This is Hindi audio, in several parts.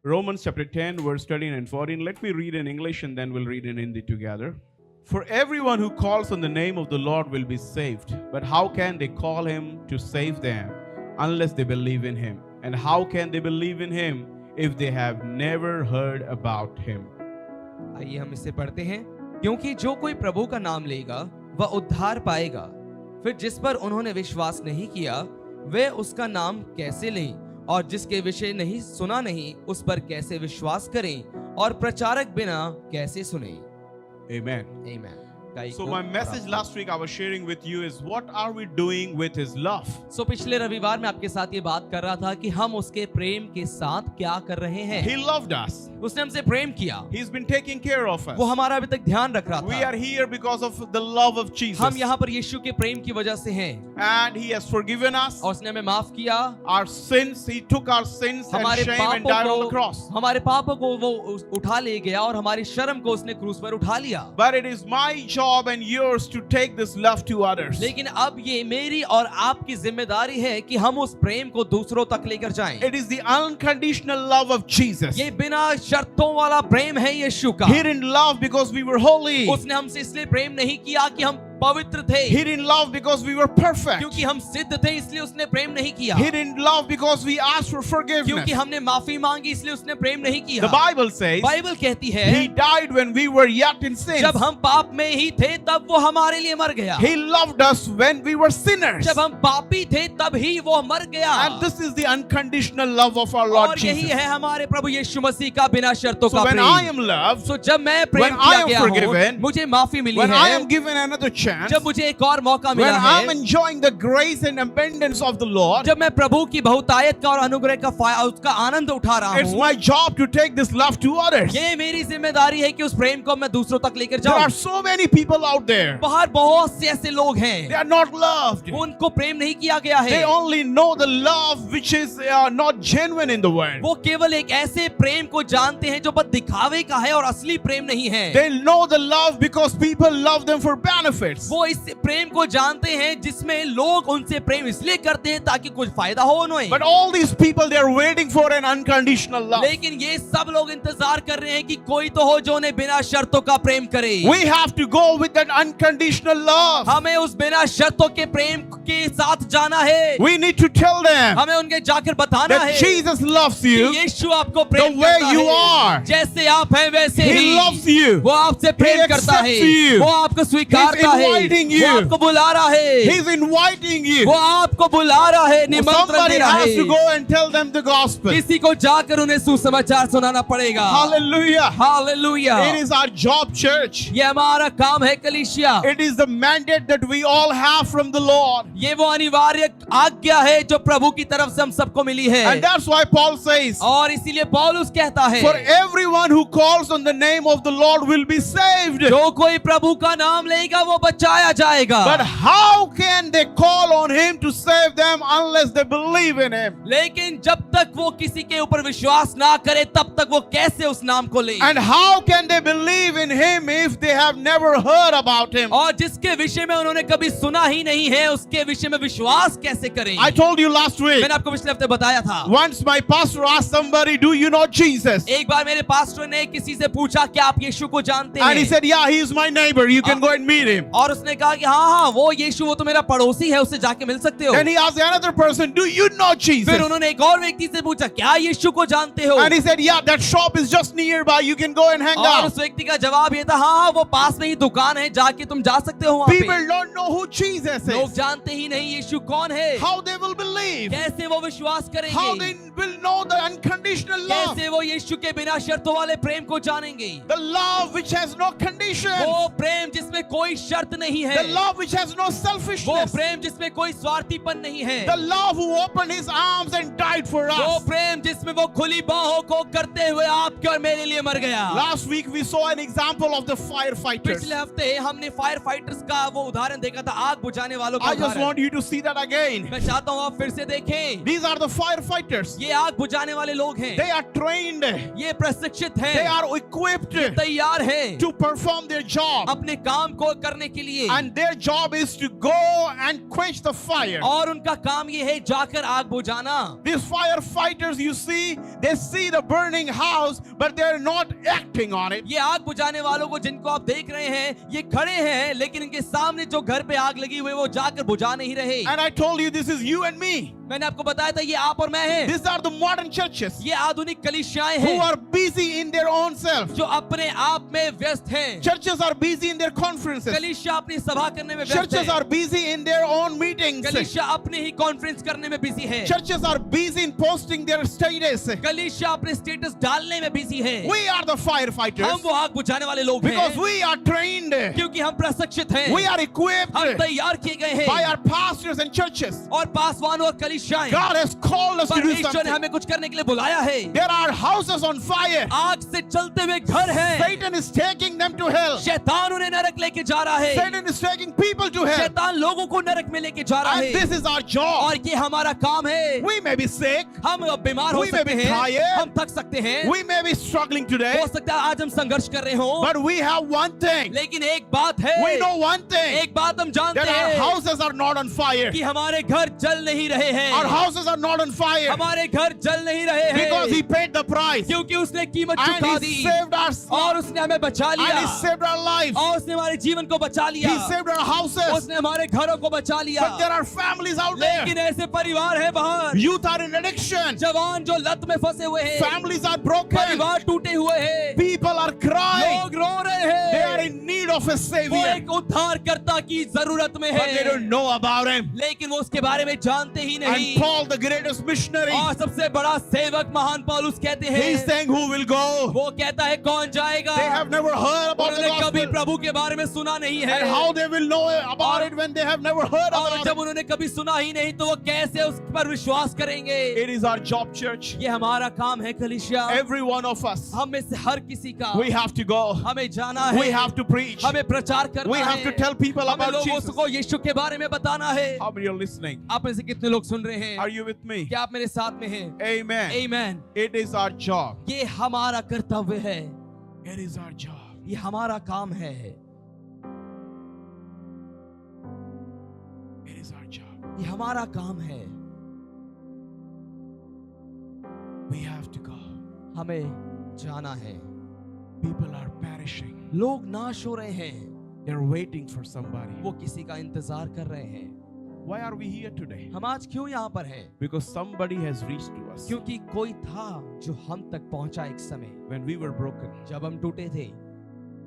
Romans chapter 10, verse 13 and 14. Let me read in English and then we'll read in Hindi together. For everyone who calls on the name of the Lord will be saved. But how can they call him to save them unless they believe in him? And how can they believe in him if they have never heard about him? आइए हम इसे पढ़ते हैं। क्योंकि जो कोई प्रभु का नाम लेगा वह उद्धार पाएगा। फिर जिस पर उन्होंने विश्वास नहीं किया वे उसका नाम कैसे लें, और जिसके विषय नहीं सुना नहीं उस पर कैसे विश्वास करें, और प्रचारक बिना कैसे सुने। Amen. Amen. So my message last week I was sharing with you is what are we doing with his love? So पिछले रविवार में आपके साथ ये बात कर रहा था कि हम उसके प्रेम के साथ क्या कर रहे हैं। He loved us. उसने हमसे प्रेम किया। He's been taking care of us. वो हमारा अभी तक ध्यान रख रहा था। We are here because of the love of Jesus. हम यहाँ पर यीशु के प्रेम की वजह से हैं। And he has forgiven us. और उसने हमें माफ किया। Our sins, he took our sins and shame and died on the cross. हमारे पापों को वो उठा ले गया और हमारी शर्म को उसने क्रूस पर उठा लिया। But it is my job and yours to take this love to others. लेकिन अब ये मेरी और आपकी जिम्मेदारी है कि हम उस प्रेम को दूसरों तक लेकर जाएं। It is the unconditional love of Jesus. ये बिना शर्तों वाला प्रेम है यीशु का। He didn't love because we were holy. उसने हमसे इसलिए प्रेम नहीं किया कि हम पवित्र थे। He didn't love because we were perfect. क्योंकि हम सिद्ध थे इसलिए उसने प्रेम नहीं किया। He didn't love because we asked for forgiveness. क्योंकि हमने माफी मांगी इसलिए उसने प्रेम नहीं किया। The Bible says बाइबल कहती है he died when we were yet in sin. जब हम पाप में ही थे तब वो हमारे लिए मर गया। He loved us when we were sinners. जब हम पापी थे तब ही वो मर गया। And this is the unconditional love of our Lord और यही Jesus. है हमारे प्रभु यीशु मसीह का बिना शर्तों So का when Prem. I am loved, So जब मैं प्रेम when I किया am गया forgiven, हूँ, मुझे माफी मिली when I है, am given another chance, जब मुझे एक और मौका when मिला I am है, enjoying the grace and abundance of the Lord, जब मैं प्रभु की बहुतायत का और अनुग्रह का उसका आनंद उठा रहा it's हूँ, my job to take this love to others. ये मेरी जिम्मेदारी है कि उस प्रेम को मैं दूसरों तक लेकर There are जाऊं। so many people out there. बाहर बहुत से ऐसे लोग They हैं, are not loved. उनको प्रेम नहीं किया गया है। They only know the love which is not genuine in the world. वो केवल एक ऐसे प्रेम को जानते हैं जो बस दिखावे का है और असली प्रेम नहीं है। They know the love because people love them for benefits. वो इस प्रेम को जानते हैं जिसमें लोग उनसे प्रेम इसलिए करते हैं ताकि कुछ फायदा हो उन्हें। But all these people, they are waiting for an unconditional love. लेकिन ये सब लोग इंतजार कर रहे हैं कि कोई तो हो जो उन्हें बिना शर्तों का प्रेम करे। We have to go with that unconditional love. हमें उस बिना शर्तों के प्रेम के साथ जाना है। We need to tell them हमें उनके जाकर बताना that है Jesus loves कि you यीशु आपको प्रेम the way करता you है। are. जैसे आप हैं वैसे He ही loves you. वो आपसे प्रेम करता है। accepts you. वो आपको स्वीकारता He's है। inviting you. वो आपको बुला रहा है। He's inviting you. वो आपको बुला रहा है, निमंत्रण दे Somebody रहा has to है। go and tell them the gospel. किसी को जाकर उन्हें सुसमाचार सुनाना पड़ेगा। Hallelujah. Hallelujah. It is our job, church. ये हमारा काम है कलीसिया। It is the mandate that we all have from the Lord. ये वो अनिवार्य आज्ञा है जो प्रभु की तरफ से हम सबको मिली है। And that's why Paul says, और इसीलिए पौलुस कहता है, for everyone who calls on the name of the Lord will be saved. जो कोई प्रभु का नाम लेगा वो बचाया जाएगा। But how can they call on him to save them unless they believe in him? लेकिन जब तक वो किसी के ऊपर विश्वास ना करे तब तक वो कैसे उस नाम को ले? And how can they believe in him if they have never heard about him? और जिसके विषय में उन्होंने कभी सुना ही नहीं है उसके विषय में विश्वास कैसे करें? I told you last week, मैंने आपको पिछले हफ्ते बताया था। once my pastor asked somebody, do you know Jesus? एक बार मेरे पास्टर ने किसी से पूछा क्या आप यीशु को जानते हैं? And he said, yeah, he is my neighbor. You can go and meet him. और उसने कहा कि हाँ हाँ वो यीशु वो तो मेरा पड़ोसी है, उससे जाके मिल सकते हो। Then he asked another person, do you know Jesus? फिर उन्होंने एक और व्यक्ति से पूछा क्या यीशु को जानते हो? And he said, yeah, that shop is just nearby. You can go and hang और out. उस व्यक्ति का जवाब ये था हाँ हाँ वो पास में ही दुकान है, जाके तुम जा सकते हो वहाँ पे। People don't know who Jesus लोग is. जानते ही नहीं यीशु कौन है। How they will believe. कैसे वो विश्वास How they करेंगे? will know the unconditional love. कैसे वो यीशु के बिना शर्तों वाले प्रेम को जानेंगे? The love which has no condition. वो प्रेम जिसमें कोई शर्त नहीं है। The love which has no वो selfishness. प्रेम जिसमें कोई स्वार्थीपन नहीं है। The love who opened his arms and died for वो us. प्रेम जिसमें वो खुली बाहों को करते हुए आपके और मेरे लिए मर गया। Last week we saw an example of the firefighters. पिछले हफ्ते हमने फायर फाइटर्स का वो उदाहरण देखा था, आग बुझाने वालों का I just उदाहरण। want you to see that again. मैं चाहता हूँ आप फिर से देखें, These are the firefighters. ये आग बुझाने वाले लोग हैं, They are trained. ये प्रशिक्षित They हैं, are equipped तैयार हैं to perform their job. अपने काम को करने के लिए, And their job is to go and quench the fire. और उनका काम ये है जाकर आग बुझाना। These firefighters, you see, they see the burning house, but they're not acting on it. ये आग बुझाने वालों को जिनको आप देख रहे हैं, ये खड़े हैं, लेकिन इनके सामने जो घर पे आग लगी हुई है वो जाकर बुझा नहीं रहे। And I told you, this is you and me. मैंने आपको बताया था ये आप और मैं हैं। These are the modern churches ये आधुनिक कलीसियाएं who हैं are busy in their own self. जो अपने आप में व्यस्त हैं। Churches are busy in their conferences. कलीसिया अपनी सभा करने में व्यस्त Churches है। are busy in their own meetings. कलीसिया अपने ही कॉन्फ्रेंस करने में बिजी है। Churches are busy in posting their status. कलीसिया अपने स्टेटस डालने में बिजी है। We are the firefighters हम वो आग बुझाने वाले लोग because हैं, we are trained. क्योंकि हम प्रशिक्षित हैं, We are equipped हम तैयार किए गए हैं by our pastors and churches. और पासवानों और कलीसियाएं। God has called us to do परमेश्वर ने something. हमें कुछ करने के लिए बुलाया है। There are houses on fire. आग से चलते हुए घर हैं। Satan is taking them to hell. शैतान उन्हें नरक लेके जा रहा है। Satan is taking people to hell. शैतान लोगों को नरक में लेके जा रहा And है। this is our job. और ये हमारा काम है। We may be sick. हम बीमार हो We may सकते be हैं, tired. हम थक सकते हैं, We may be struggling today. हो सकता है आज हम संघर्ष कर रहे हो, But we have one thing. लेकिन एक बात है, We know one thing. एक बात हम जानते That our हैं houses are not on fire. कि हमारे घर जल नहीं रहे हैं। Our houses are not on fire. हमारे घर जल नहीं रहे हैं Because he paid the price. क्योंकि उसने कीमत And चुका he दी saved us. और उसने हमें बचा And लिया he saved our lives. और उसने हमारे जीवन को बचा लिया। He saved our houses. उसने हमारे घरों को बचा लिया। But there are families out there. लेकिन ऐसे परिवार है बाहर, Youth are in addiction. जवान जो लत में फंसे हुए हैं, Families are broken. परिवार टूटे हुए हैं, People are crying. लोग रो रहे They are हैं, in need of a वो savior. एक उद्धारकर्ता की जरूरत में But they है, don't know about him. लेकिन वो उसके बारे में जानते ही And नहीं। Paul, the greatest missionary, और सबसे बड़ा सेवक महान पौलुस कहते he's हैं, saying, who will go? वो कहता है कौन जाएगा। They have never heard about the उन्होंने कभी gospel. प्रभु के बारे में सुना नहीं है, And how they will know about it when they have never heard और about जब it? उन्होंने कभी सुना ही नहीं तो वो कैसे उस पर विश्वास करेंगे। It is our job, church. ये हमारा काम है कलीसिया, Every one of us, हम में से हर किसी का we have to go. हमें जाना है, We have to preach. हमें प्रचार करना We have है, to tell people हमें about लोगों Jesus. को यीशु के बारे में बताना है। How many are listening? आप में से कितने लोग सुन रहे हैं? Are you with me? क्या आप मेरे साथ में हैं? Amen. आमीन। It is our job. ये हमारा कर्तव्य है, It is our job. ये हमारा काम है, It is our job. ये हमारा काम है। We have to go. हमें जाना है। People are perishing. लोग नाश हो रहे हैं, They're waiting for somebody. वो किसी का इंतजार कर रहे हैं। Why are we here today? हम आज क्यों यहाँ पर हैं? Because somebody has reached to us क्योंकि कोई था जो हम तक पहुंचा एक समय, when we were broken, जब हम टूटे थे,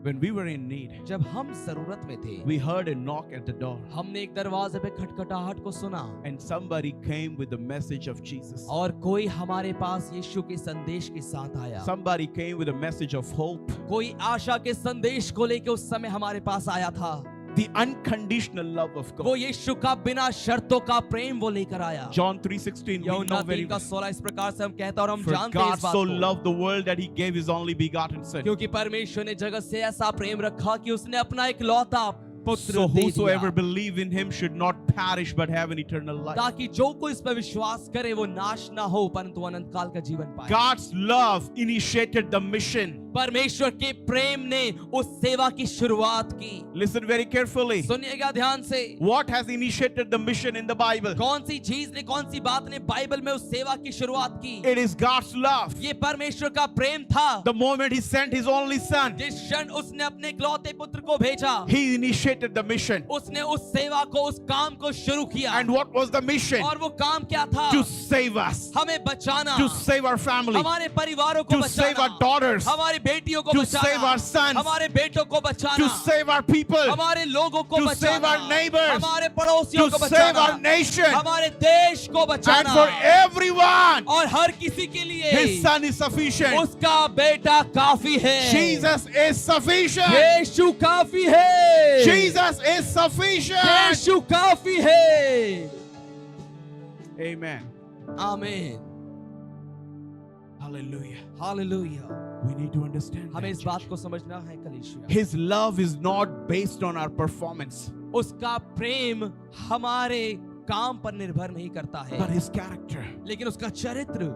when we were in need. जब हम जरूरत में थे। We heard a knock at the door, हमने एक दरवाजे पे खटखटाहट को सुना and somebody came with the message of Jesus. और कोई हमारे पास यीशु के संदेश के साथ आया। Somebody came with a message of hope, कोई आशा के संदेश को लेके उस समय हमारे पास आया था। the unconditional love of वो God. यीशु का बिना शर्तों का प्रेम वो लेकर आया। John 3:16, we यूहन्ना know very 3 का well. 16 इस प्रकार से हम कहते हैं और हम For जानते हैं God इस बात so को, loved the world that he gave his only begotten son. क्योंकि परमेश्वर ने जगत से ऐसा प्रेम रखा कि उसने अपना एक लौता पुत्र So दे whosoever दिया, believe in him should not perish but have an eternal life. ताकि जो कोई इस पर विश्वास करे वो नाश ना हो परंतु अनंत काल का जीवन पाए। God's love initiated the mission. परमेश्वर के प्रेम ने उस सेवा की शुरुआत की। Listen very carefully. सुनिएगा ध्यान से, What has initiated the mission in the Bible? कौन सी चीज ने, कौन सी बात ने बाइबल में उस सेवा की शुरुआत की? It is God's love. ये परमेश्वर का प्रेम था। The moment he sent his only son, जिस क्षण उसने अपने इकलौते पुत्र को भेजा, he initiated the mission. उसने उस सेवा को, उस काम को शुरू किया। And what was the mission? और वो काम क्या था? To save us, हमें बचाना, to save our family, हमारे परिवारों को to save बचाना, our daughters, हमारी बेटियों को to बचाना, save our sons, हमारे बेटों को बचाना, to save our people, हमारे लोगों को to बचाना, save our neighbors, हमारे पड़ोसियों to को save बचाना, our nation, हमारे देश को and बचाना, for everyone. और हर किसी के लिए His son is sufficient. उसका बेटा काफी है। Jesus is sufficient. यीशु काफी है। Jesus is sufficient. यीशु काफी है। Amen. आमीन। Hallelujah. Hallelujah. We need to understand हमें that, इस बात church. को समझना है कलीसिया। His love is not based on our performance. उसका प्रेम हमारे काम पर निर्भर नहीं करता है, but his character. लेकिन उसका चरित्र।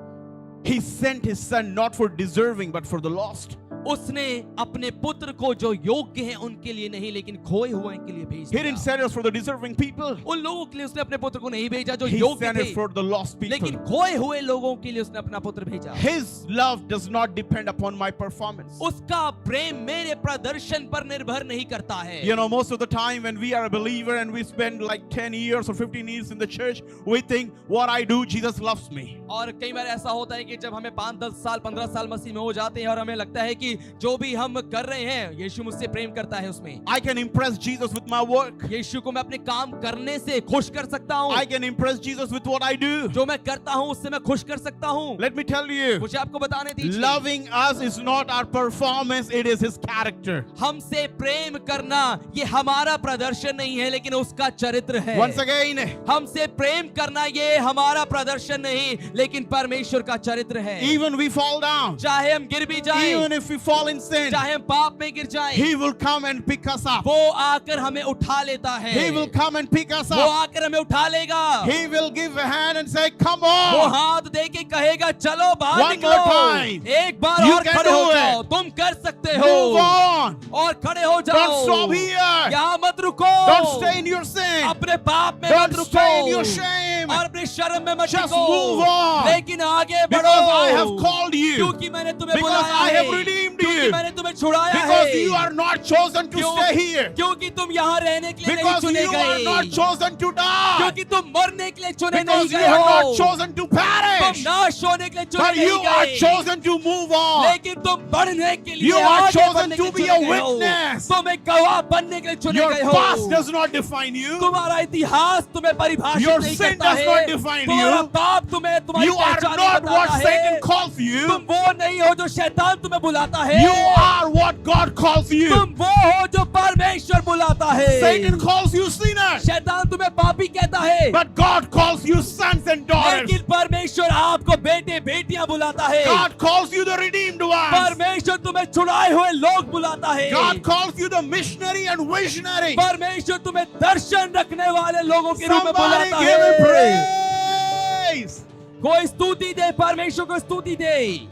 He sent his son not for deserving, but for the lost. उसने अपने पुत्र को जो योग्य हैं उनके लिए नहीं, लेकिन खोए हुए के लिए भेज He didn't दिया। send us for the deserving people. उन लोगों के लिए उसने अपने पुत्र को नहीं भेजा जो He योग्य sent थे, it for the lost लेकिन people. खोए हुए लोगों के लिए उसने अपना पुत्र भेजा। His love does not depend upon my performance. उसका प्रेम मेरे प्रदर्शन पर निर्भर नहीं करता है। You know, most of the time when we are a believer and we spend like 10 years or 15 years in the church, we think, what I do, Jesus loves me. और कई बार ऐसा होता है कि जब हमें 5, 10 साल, 15 साल मसीह में हो जाते हैं और हमें लगता है कि जो भी हम कर रहे हैं यीशु मुझसे प्रेम करता है उसमें। I can impress Jesus with my work. यीशु को मैं अपने काम करने से खुश कर सकता हूँ। I can impress Jesus with what I do. जो मैं करता हूँ उससे मैं खुश कर सकता हूँ। Let me tell you, मुझे आपको बताने दीजिए, loving us is not our performance, it is his character. हमसे प्रेम करना ये हमारा प्रदर्शन नहीं है, लेकिन उसका चरित्र है। Once again, हमसे प्रेम करना ये हमारा प्रदर्शन नहीं, लेकिन परमेश्वर का चरित्र है। even we fall down, चाहे हम गिर भी जाएं, even if we fall in sin, चाहे हम पाप में गिर जाएं, he will come and pick us up. वो आकर हमें उठा लेता है। He will come and pick us वो up. आकर हमें उठा लेगा। He will give a hand and say, come वो on. हाथ दे के कहेगा चलो बाहर One निकलो। more time. एक बार You और can खड़े do हो it. जाओ, तुम कर सकते हो। Move on. और खड़े हो जाओ। Don't stop here. यहाँ मत रुको। Don't stay in your sin. अपने पाप में Don't मत रुको। stay in your shame. और अपने शर्म में मत Just रुको। move on. लेकिन आगे बढ़ो। Because I have called you. क्योंकि मैंने तुम्हें Because बुलाया I है। have redeemed क्योंकि you. मैंने तुम्हें छुड़ाया Because है। you are not chosen to stay here. क्योंकि तुम यहाँ रहने के लिए नहीं Because चुने you are गए। not chosen to die. क्योंकि तुम मरने के लिए चुने नहीं Because you गए are not हो। chosen to तुम perish. नाश होने के लिए चुने But you नहीं are गए। chosen to move on. लेकिन तुम बढ़ने के लिए You are आगे chosen बढ़ने के to लिए be चुने a गए हो। witness. तुम एक गवाह बनने के लिए चुने Your गए हो। past does not define you. तुम्हारा इतिहास तुम्हें परिभाषित Your नहीं sin करता does है। not define तुम्हारा you. पाप तुम्हें तुम्हारी You are पहचान not बताता what है। Satan calls you. तुम वो नहीं हो जो शैतान तुम्हें बुलाता है। You are what God calls you. तुम वो हो जो परमेश्वर बुलाता है। Satan calls you sinners. शैतान तुम्हें पापी कहता है, But God calls you sons and daughters. लेकिन परमेश्वर आपको बेटे बेटियां बुलाता है। God calls you the redeemed ones. परमेश्वर तुम्हें छुड़ाए हुए लोग बुलाता है। God calls you the missionary and visionary. परमेश्वर तुम्हें दर्शन रखने वाले लोगों के रूप में Somebody बुलाता give him है। praise. कोई स्तुति दे, परमेश्वर को स्तुति दे।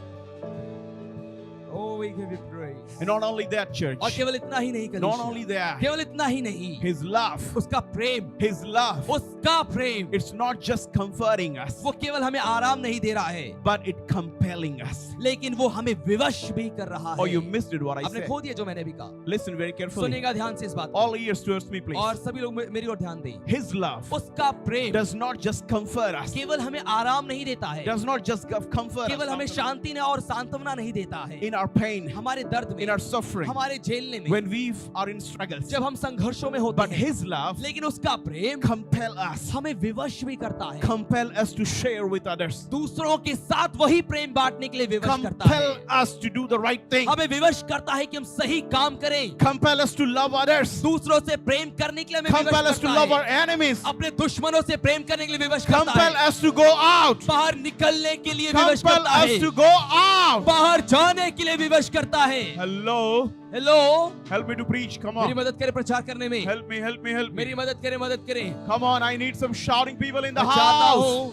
Oh, we give you praise. And not only that, church. और केवल इतना ही नहीं कलीसिया, Not only that. केवल इतना ही नहीं, His love. उसका प्रेम, His love. उसका प्रेम, It's not just comforting us, वो केवल हमें आराम नहीं दे रहा है, but it compelling us. लेकिन वो हमें विवश भी कर रहा Oh, है। you missed it what I आपने said. खो दिया जो मैंने भी कहा। Listen very carefully. सुनिएगा ध्यान से इस बात को। All ears towards me, please. और सभी लोग मेरी ओर ध्यान दें। His love उसका प्रेम does not just comfort us. केवल हमें आराम नहीं देता है, Does not just comfort केवल हमें us शांति ने और सांत्वना नहीं देता है। in our pain, हमारे दर्द में, in our suffering, हमारे झेलने में, when we are in struggles. जब हम संघर्षों में होते But हैं, His love लेकिन उसका प्रेम compel us, हमें विवश भी करता है। compel us to share with others, दूसरों के साथ वही प्रेम बांटने के लिए विवश करता है। compel us to do the right thing, हमें विवश करता है कि हम सही काम करें। compel us to love others, दूसरों से प्रेम करने के लिए हमें compel विवश us to करता love our है। enemies, अपने दुश्मनों से प्रेम करने के लिए विवश करता compel है। us to go out, बाहर निकलने के लिए विवश compel करता है। us to go out. बाहर जाने के लिए विवश करता है। Hello, hello, help me to preach. Come मेरी on, मदद करें प्रचार करने में। help me, help me, help me. मेरी मदद करें, मदद करें। Come on, I need some shouting people in the मैं चाहता house. हूँ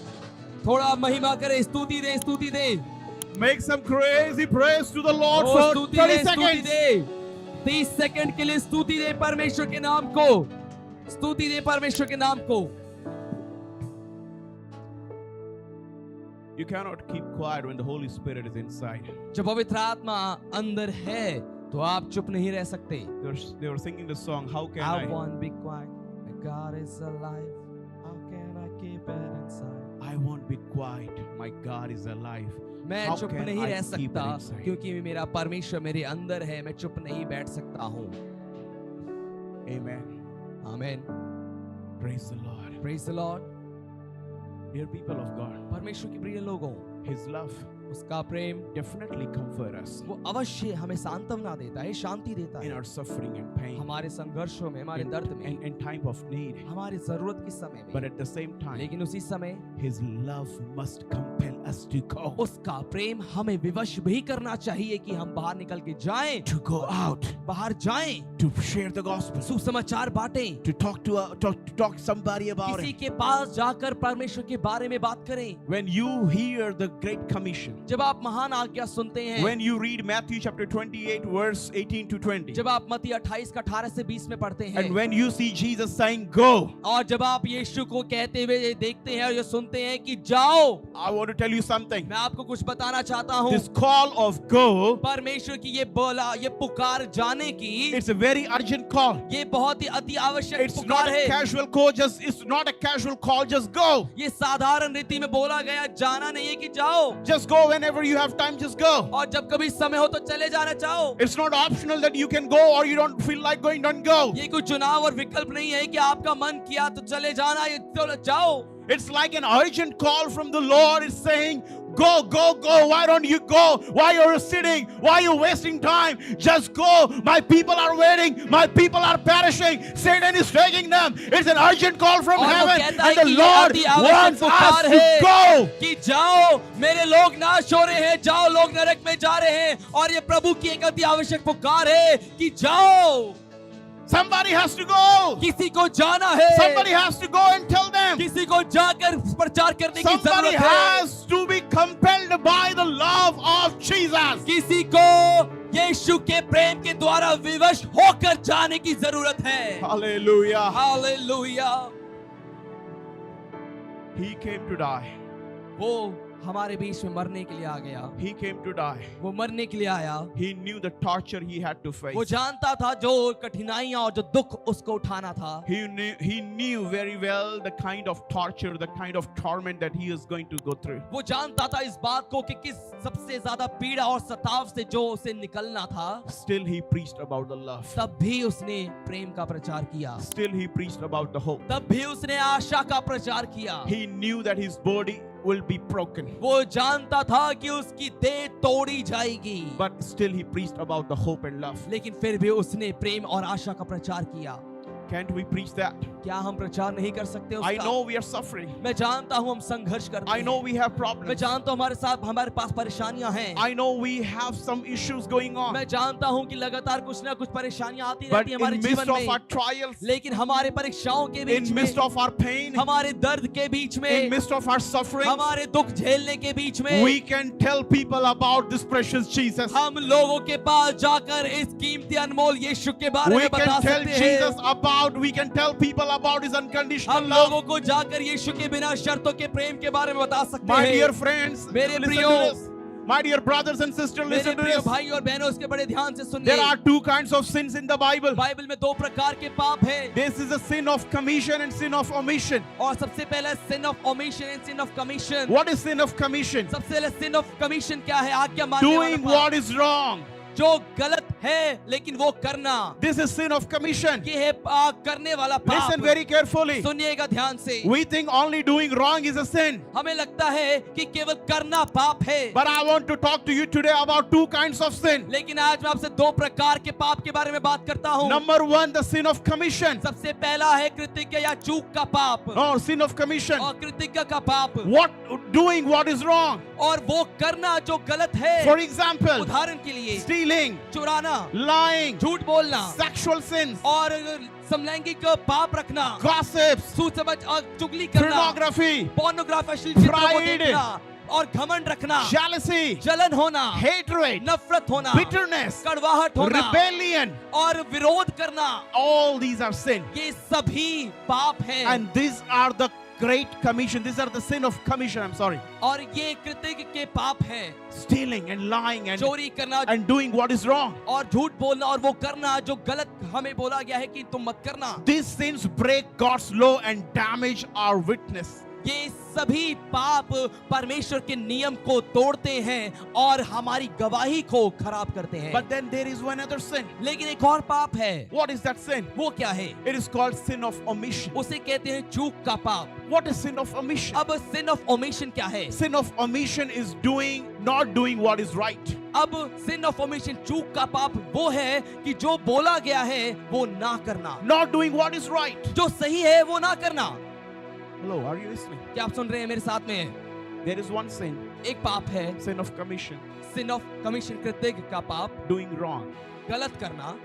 थोड़ा महिमा करें, स्तुति दे, स्तुति दे। Make some crazy praise to the Lord O, for स्तुति 30 दे, स्तुति seconds. दे। 30 सेकंड के लिए स्तुति दे परमेश्वर के नाम को। स्तुति दे परमेश्वर के नाम को। You cannot keep quiet when the Holy Spirit is inside. जब पवित्र आत्मा अंदर है तो आप चुप नहीं रह सकते। They were singing the song, How Can I I? won't be quiet. My God is alive. How can I keep it inside? I won't be quiet. My God is alive. मैं How चुप can नहीं I रह keep it सकता inside? क्योंकि मेरा परमेश्वर मेरे अंदर है। मैं चुप नहीं बैठ सकता हूँ। Amen. आमीन। Praise the Lord. Praise the Lord. Dear people of God, परमेश्वर के प्रिय लोगों, His love उसका प्रेम definitely comfort us वो अवश्य हमें सांत्वना देता है, शांति देता in है। our suffering and pain, हमारे संघर्षों में, हमारे दर्द में, in time of need. हमारी जरूरत के समय But में। at the same time, लेकिन उसी समय His love must compel us to go, उसका प्रेम हमें विवश भी करना चाहिए कि हम बाहर निकल के जाएं, to go out, बाहर जाएं, to share the gospel, सुसमाचार बांटें, to talk to somebody about किसी it. के पास जाकर परमेश्वर के बारे में बात करें. When you hear the Great Commission, जब आप महान आज्ञा सुनते हैं, when you read Matthew chapter 28 verse 18 to 20, जब आप मत्ती 28 का 18 से 20 में पढ़ते हैं, and when you see Jesus saying go, और जब आप यीशु को कहते हुए देखते हैं और ये सुनते हैं कि जाओ, I want to tell you something. मैं आपको कुछ बताना चाहता हूँ. This call of go, परमेश्वर की ये बोला, ये पुकार जाने की, it's a very urgent call. ये बहुत ही अति आवश्यक It's not पुकार a है. casual call, it's not a casual call, just go. ये साधारण रीति में बोला गया जाना नहीं है कि जाओ, Just go whenever you have time, just go. और जब कभी समय हो तो चले जाना चाहो. It's not optional that you can go or you don't feel like going, don't go. ये कोई चुनाव और विकल्प नहीं है कि आपका मन किया तो चले जाना, ये तो जाओ. It's like an urgent call from the Lord. It's saying, go, go, go. Why don't you go? Why are you sitting? Why are you wasting time? Just go. My people are waiting. My people are perishing. Satan is taking them. It's an urgent call from और वो heaven. कहता है And the कि ये Lord अति आवश्यक wants us पुकार to है go. कि जाओ, मेरे लोग नाश हो रहे हैं, जाओ, लोग नरक में जा रहे हैं. और ये प्रभु की एक अति आवश्यक पुकार है कि जाओ. Somebody has to go. किसी को जाना है. Somebody has to go and tell them. किसी को जाकर प्रचार करने की Somebody जरूरत है. has to be compelled by the love of Jesus. किसी को यीशु के प्रेम के द्वारा विवश होकर जाने की जरूरत है. Hallelujah. Hallelujah. He came to die. वो हमारे बीच में मरने के लिए आ गया. He came to die. वो मरने के लिए आया. He knew the torture he had to face. वो जानता था जो कठिनाइयां और जो दुख उसको उठाना था. He knew very well the kind of torture, the kind of torment that he is going to go through. वो जानता था इस बात को कि किस सबसे ज्यादा पीड़ा और सताव से जो उसे निकलना था. Still he preached about the love. तब भी उसने प्रेम का प्रचार किया. Still he preached about the hope. तब भी उसने आशा का प्रचार किया. He knew that his body will be broken. वो जानता था कि उसकी देह तोड़ी जाएगी. But still he preached about the hope and love. लेकिन फिर भी उसने प्रेम और आशा का प्रचार किया. Can't we preach that? क्या हम प्रचार नहीं कर सकते उसका? I know we are suffering. मैं जानता हूँ हम संघर्ष करते I हैं. know we have मैं problems. जानता हूँ हमारे पास परेशानियां हैं. I know we have some issues going on. मैं जानता हूँ कि लगातार कुछ ना कुछ परेशानियां आती But रहती हैं in हमारे midst जीवन of our में. trials, लेकिन हमारे परीक्षाओं के बीच in में, midst of our pain, हमारे दर्द के बीच in में, midst of our suffering, हमारे दुख झेलने के बीच में, we can tell people about this precious Jesus. हम लोगों के पास जाकर इस कीमती अनमोल यीशु के बारे We में बता can tell सकते Jesus हैं. we can tell people about his unconditional हम love. लोगों को जाकर यीशु के बिना शर्तों के प्रेम के बारे में बता सकते My हैं. dear friends, मेरे listen to प्रियो, this. My dear brothers and sisters, मेरे listen to प्रिय this. भाई और बहनों, इसके बड़े ध्यान से सुनिए. There are two kinds of sins in the Bible. Bible में दो प्रकार के पाप हैं. This is a sin of commission and sin of omission. और सबसे पहले sin of omission and sin of commission. What is sin of commission? सबसे पहले sin of commission क्या है? आज्ञा मानने Doing वाला what is wrong. जो गलत है लेकिन वो करना. This is sin of commission. ये है करने वाला पाप. Listen very carefully. सुनिएगा ध्यान से. We think only doing wrong is a sin. हमें लगता है कि केवल करना पाप है. But I want to talk to you today about two kinds of sin. लेकिन आज मैं आपसे दो प्रकार के पाप के बारे में बात करता हूँ. Number one, the sin of commission. सबसे पहला है कृतज्ञ या चूक का पाप. No, sin of commission. और कृतज्ञ का पाप. Doing what is wrong. और वो करना जो गलत है. For example, उदाहरण के लिए stealing, चुराना, lying, झूठ बोलना, sexual sins, और समलैंगिक पाप रखना, gossips, सूद समझ और चुगली करना, pornography, पोर्नोग्राफी अश्लील चित्रों को pride, देखना, और घमंड रखना, jealousy, जलन होना, hatred, नफरत होना, bitterness, कड़वाहट होना, rebellion. और विरोध करना. All these are sin. ये सभी पाप हैं. And these are the great commission. These are the sin of commission. I'm sorry. और ये कृतज्ञ के पाप हैं. Stealing and lying and चोरी करना doing what is wrong. और झूठ बोलना और वो करना जो गलत हमें बोला गया है कि तुम मत करना. These sins break God's law and damage our witness. ये सभी पाप परमेश्वर के नियम को तोड़ते हैं और हमारी गवाही को खराब करते हैं. But then there is one other sin. लेकिन एक और पाप है. What is that sin? वो क्या है? It is called sin of omission. उसे कहते हैं चूक का पाप. What is sin of omission? अब sin of omission क्या है? Sin of omission is not doing what is right. अब sin of omission चूक का पाप वो है कि जो बोला गया है वो ना करना. Not doing what is right. जो सही है वो ना करना. Hello, are you listening? क्या आप सुन रहे हैं मेरे साथ में? There is one sin एक पाप है sin of commission, sin of commission, कृत्य का पाप, doing wrong. गलत करना,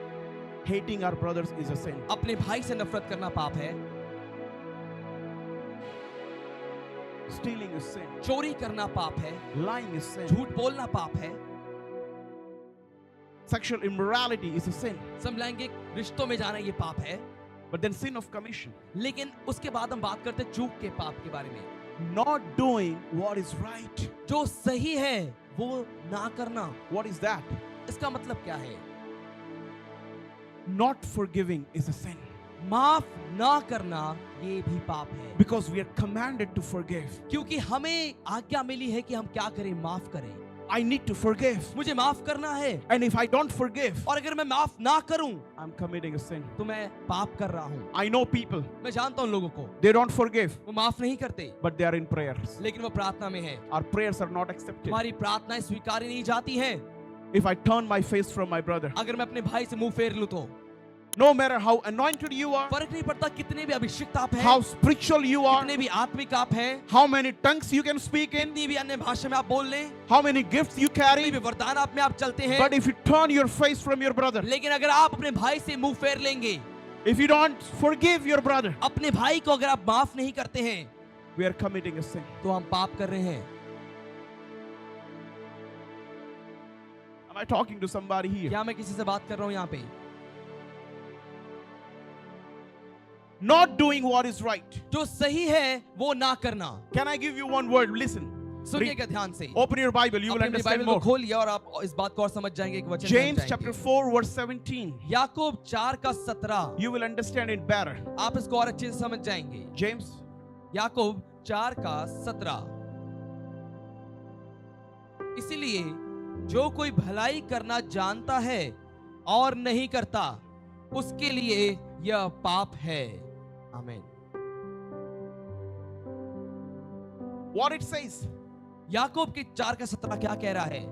Hating our brothers is a sin. अपने भाई से नफरत करना पाप है, Stealing is sin. चोरी करना पाप है, Lying is sin. झूठ बोलना पाप है, Sexual immorality is a sin. समलैंगिक रिश्तों में जाना ये पाप है। But then sin of commission, लेकिन उसके बाद हम बात करते हैं चूक के पाप के बारे में। not doing what is right. जो सही है वो ना करना, What is that? इसका मतलब क्या है? Not forgiving is a sin. माफ ना करना ये भी पाप है, Because we are commanded to forgive. क्योंकि हमें आज्ञा मिली है कि हम क्या करें, माफ करें। I need to forgive. मुझे माफ करना है, And if I don't forgive, और अगर मैं माफ ना करूं I'm committing a sin. तो मैं पाप कर रहा हूं। I know people, मैं जानता हूं लोगों को, they don't forgive, वो माफ नहीं करते, but they are in prayers. लेकिन वो प्रार्थना में है। Our prayers are not accepted. हमारी प्रार्थनाएं स्वीकारी नहीं जाती हैं। If I turn my face from my brother, अगर मैं अपने भाई से मुंह फेर लूं तो no matter how anointed you are, फर्क नहीं पड़ता कितने भी अभिषिक्त आप हैं, how spiritual you are, कितने भी आत्मिक आप हैं, how many tongues you can speak in, कितनी भी अन्य भाषा में आप बोल लें, how many gifts you कितने carry, भी वरदान आप में आप चलते हैं, but if you turn your face from your brother, लेकिन अगर आप अपने भाई से मुंह फेर लेंगे, if you don't forgive your brother, अपने भाई को अगर आप माफ नहीं करते हैं, we are committing a sin. तो हम पाप कर रहे हैं। Am I talking to somebody here? क्या मैं किसी से बात कर रहा हूं यहाँ पे? Not doing what is right. जो सही है वो ना करना। Can I give you one word? Listen. सुनिएगा ध्यान से। Open your Bible, you will अपनी understand बाइबल को more. खोलिए और आप इस बात को और समझ जाएंगे। एक वचन James समझ chapter जाएंगे। 4 verse 17. याकूब 4 का 17, You will understand it better. आप इसको और अच्छे से समझ जाएंगे। James, याकूब 4 का 17, इसीलिए जो कोई भलाई करना जानता है और नहीं करता, उसके लिए यह पाप है। आमीन। what it says, याकूब के 4 का 17 क्या कह रहा है?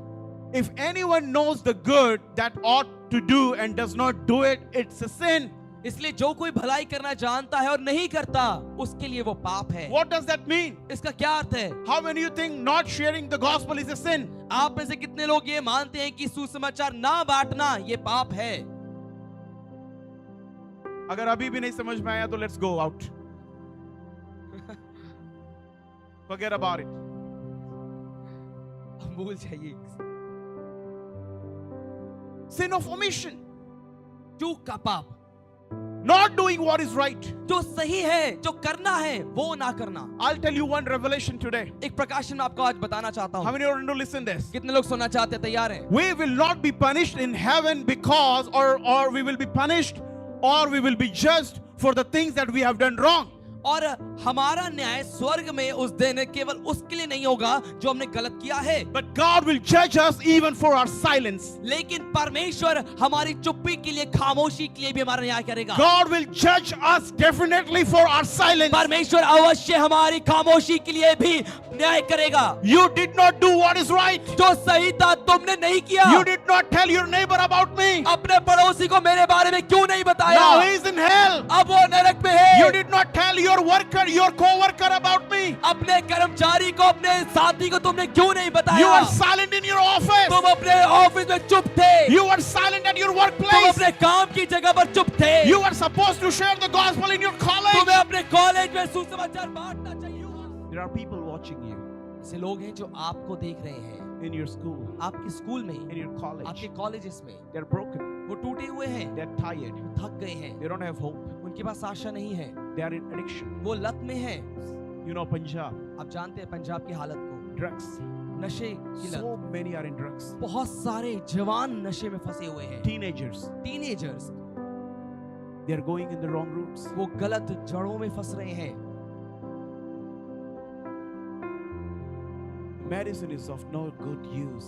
if anyone knows the good that ought to do and does not do it, it's a sin. इसलिए जो कोई भलाई करना जानता है और नहीं करता, उसके लिए वो पाप है। What does that mean? इसका क्या अर्थ है? How many you think not sharing the gospel is a sin? आप में से कितने लोग ये मानते हैं कि सुसमाचार ना बांटना ये पाप है? अगर अभी भी नहीं समझ में आया तो let's go out. Forget about it. भूल जाइए। Sin of omission. चूक का पाप, Not doing what is right. जो सही है, जो करना है वो ना करना। I'll tell you one revelation today. एक प्रकाशन में आपको आज बताना चाहता How हूँ। many want to listen this? कितने लोग सुनना चाहते हैं? तैयार हैं? We will not be punished in heaven because or we will be punished or we will be judged for the things that we have done wrong. और हमारा न्याय स्वर्ग में उस दिन केवल उसके लिए नहीं होगा जो हमने गलत किया है, But God will judge us even for our silence. लेकिन परमेश्वर हमारी चुप्पी के लिए, खामोशी के लिए भी हमारा न्याय करेगा। God will judge us definitely for our silence. परमेश्वर अवश्य हमारी खामोशी के लिए भी न्याय करेगा। You did not do what is right. जो सही था तुमने नहीं किया। You did not tell your neighbor about me. अपने पड़ोसी को मेरे बारे में क्यों नहीं बताया? Now he is in hell. अब वो नरक में है। You did not tell your worker, your co-worker about me. अपने कर्मचारी को, अपने साथी को तुमने क्यों नहीं बताया? You are silent in your office. तुम अपने ऑफिस में चुप थे। You are silent at your तुम workplace. अपने काम की जगह पर चुप थे। You are supposed to share the gospel in your college. तुम्हें अपने कॉलेज में सुसमाचार बांटना चाहिए। There are people watching you ऐसे लोग हैं जो आपको देख रहे हैं, in your school, आपके स्कूल में, in your college. आपके कॉलेजेस में। They're broken. वो टूटे हुए हैं, They're tired. थक गए हैं, They don't have hope. उनके पास आशा नहीं है, They are in addiction. वो लत में है। You know Punjab, आप जानते हैं पंजाब की हालत को, drugs. नशे की लत। So many are in drugs. बहुत सारे जवान नशे में फंसे हुए हैं। Teenagers, teenagers, they are going in the wrong routes. वो गलत जड़ों में फंस रहे हैं। Medicine is of no good use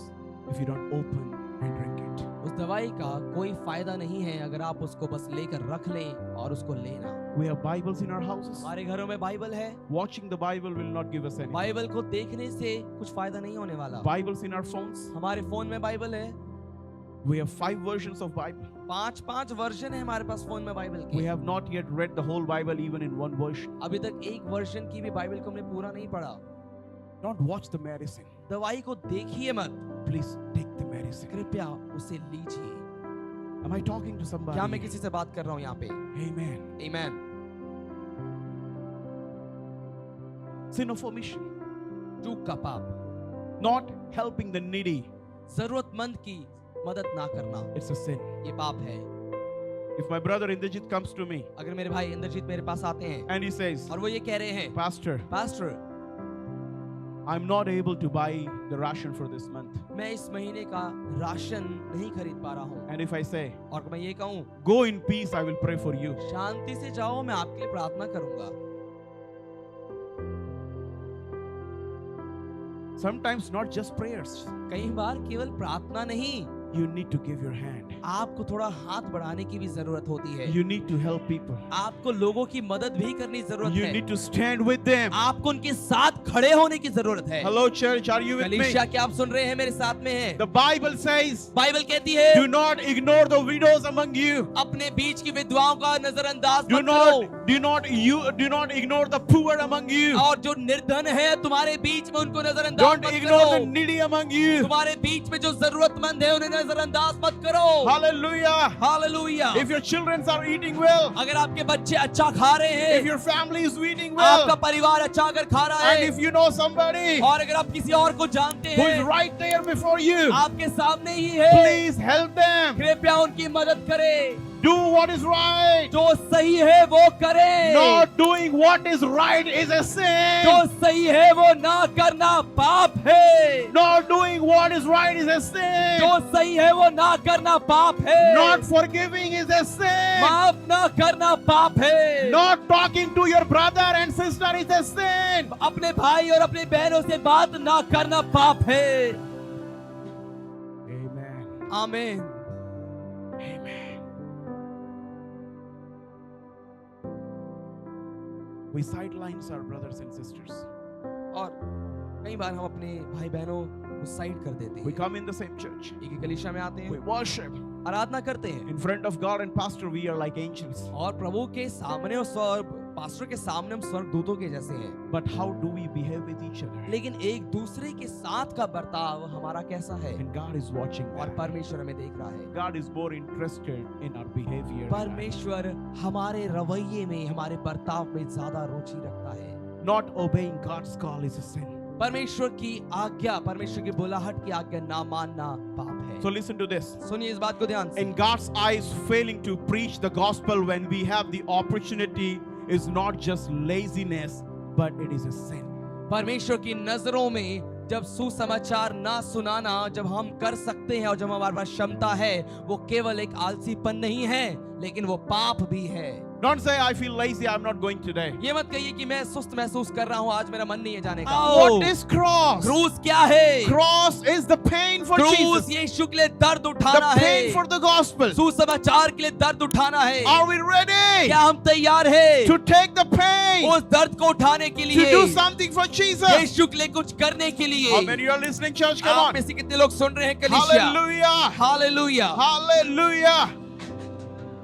if you don't open and drink it. उस दवाई का कोई फायदा नहीं है अगर आप उसको बस लेकर रख लें और उसको लेना। We have Bibles in our houses. हमारे घरों में बाइबल है। Watching the Bible will not give us anything. Bible को देखने से कुछ फायदा नहीं होने वाला। Bibles in our phones. हमारे फोन में बाइबल है। We have 5 versions of Bible. 5 version है हमारे पास फोन में बाइबल We के। have not yet read the whole Bible even in one version. अभी तक एक वर्जन की भी बाइबल को हमने पूरा नहीं पढ़ा। Don't watch the medicine. दवाई को देखिए मत, Please take the medicine. कृपया उसे लीजिए। Am I talking to somebody? क्या मैं किसी से बात कर रहा हूँ यहाँ पे? Amen. Amen. Sin of omission. चूक का पाप, Not helping the needy. जरूरतमंद की मदद ना करना, It's a sin. ये पाप है। If my brother Indrajit comes to me अगर मेरे भाई इंद्रजीत मेरे पास आते हैं and he says, और वो ये कह रहे हैं, Pastor, pastor I'm not able to buy the ration for this month. मैं इस महीने का राशन नहीं खरीद पा रहा हूँ, And if I say, और मैं ये कहूँ go in peace, I will pray for you. शांति से जाओ, मैं आपके लिए प्रार्थना करूंगा। Sometimes not just prayers. कई बार केवल प्रार्थना नहीं, You need to give your hand. आपको थोड़ा हाथ बढ़ाने की भी जरूरत होती है। You need to help people. आपको लोगों की मदद भी करनी जरूरत You है। need to stand with them. आपको उनके साथ खड़े होने की जरूरत है। Hello church, are you with me? कलीसिया, क्या आप सुन रहे हैं? मेरे साथ में हैं। The Bible says, बाइबल कहती है, do not ignore the widows among you. अपने बीच की विधवाओं का नजरअंदाज मत करो, Do not ignore the poor among you. और जो निर्धन है तुम्हारे बीच में उनको नजरअंदाज Don't मत ignore the करो। needy among you. तुम्हारे बीच में जो जरूरतमंद है उन्हें नजरअंदाज मत करो। Hallelujah. Hallelujah. If your children are eating well, अगर आपके बच्चे अच्छा खा रहे if हैं, your family is eating आपका well, परिवार अच्छा अगर खा रहा and है, if you know somebody और अगर आप किसी और को जानते who is हैं, right there before you, आपके सामने ही है, please help them. कृपया उनकी मदद करें। Do what is right. जो सही है वो करें। Not doing what is right is a sin. जो सही है वो ना करना पाप है। Not doing what is right is a sin. जो सही है वो ना करना पाप है। Not forgiving is a sin. माफ ना करना पाप है। Not talking to your brother and sister is a sin. अपने भाई और अपनी बहनों से बात ना करना पाप है। Amen. आमीन। Amen. We sidelines our brothers and sisters. और कई बार हम अपने भाई बहनों को साइड कर देते We हैं। come in the same church. एक ही कलीसिया में आते We हैं, worship. आराधना करते हैं, In front of God and pastor, we are like angels. और प्रभु के सामने और पास्टर के सामने हम स्वर्गदूतों के जैसे हैं। But how do we behave with each other? लेकिन एक दूसरे के साथ का बर्ताव हमारा कैसा है? And God is watching और that. परमेश्वर हमें देख रहा है। God is more interested in our behavior. परमेश्वर हमारे रवैये में, हमारे बर्ताव में ज्यादा रुचि रखता है। Not obeying God's call is a sin. परमेश्वर की आज्ञा, परमेश्वर की बुलाहट की आज्ञा ना मानना पाप है। So listen to this. सुनिए इस बात को ध्यान से। In God's eyes, failing to preach the gospel when we have the opportunity is not just laziness, but it is a sin. परमेश्वर की नजरों में जब सुसमाचार ना सुनाना, जब हम कर सकते हैं और जब हमारे पास क्षमता है, वो केवल एक आलसीपन नहीं है, लेकिन वो पाप भी है। Don't say, I feel lazy, I'm not going today. ये मत कहिए कि मैं सुस्त महसूस कर रहा हूँ, आज मेरा मन नहीं है जाने का। What is cross? क्रूस क्या है? Cross is the pain for क्रूस Jesus. यीशु के लिए दर्द The उठाना pain है, for the gospel. सुसमाचार के लिए दर्द उठाना है। Are we ready क्या हम तैयार हैं to take the pain, उस दर्द को उठाने के to लिए, do something for Jesus? यीशु के लिए कुछ करने के लिए? How many are listening, church? Come आप on. में से कितने लोग सुन रहे हैं कलीसिया? Hallelujah. Hallelujah, Hallelujah.